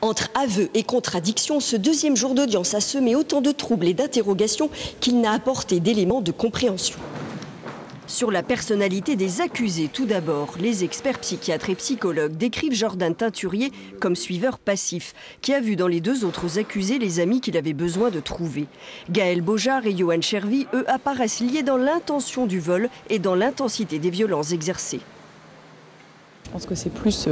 Entre aveux et contradictions, ce deuxième jour d'audience a semé autant de troubles et d'interrogations qu'il n'a apporté d'éléments de compréhension. Sur la personnalité des accusés, tout d'abord, les experts psychiatres et psychologues décrivent Jordan Teinturier comme suiveur passif, qui a vu dans les deux autres accusés les amis qu'il avait besoin de trouver. Gaël Bojar et Johan Chervy, eux, apparaissent liés dans l'intention du vol et dans l'intensité des violences exercées. Je pense que c'est plus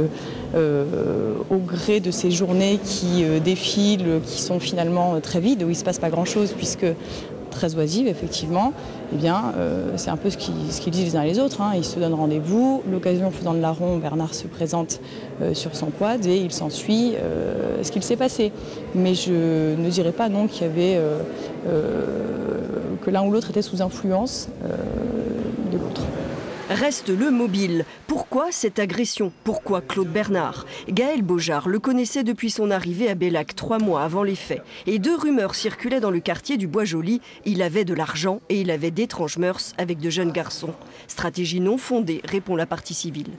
au gré de ces journées qui défilent, qui sont finalement très vides, où il ne se passe pas grand-chose, puisque très oisives, effectivement, eh bien, c'est un peu ce qu'ils disent les uns les autres. Ils se donnent rendez-vous. L'occasion faisant de larron, Bernard se présente sur son quad et il s'ensuit ce qu'il s'est passé. Mais je ne dirais pas non qu'il y avait que l'un ou l'autre était sous influence de l'autre. Reste le mobile. Pourquoi cette agression? Pourquoi Claude Bernard? Gaël Bojar le connaissait depuis son arrivée à Bellac 3 mois avant les faits. Et deux rumeurs circulaient dans le quartier du Bois-Joli. Il avait de l'argent et il avait d'étranges mœurs avec de jeunes garçons. Stratégie non fondée, répond la partie civile.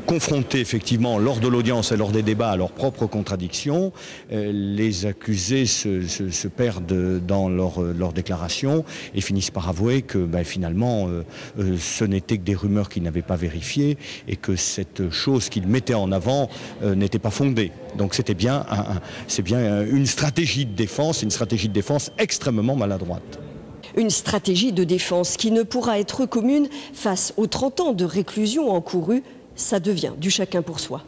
Confrontés effectivement lors de l'audience et lors des débats à leurs propres contradictions, les accusés se perdent dans leurs déclarations et finissent par avouer que finalement ce n'était que des rumeurs qu'ils n'avaient pas vérifiées et que cette chose qu'ils mettaient en avant n'était pas fondée. Donc c'est bien une stratégie de défense extrêmement maladroite. Une stratégie de défense qui ne pourra être commune face aux 30 ans de réclusion encourus. Ça devient du chacun pour soi.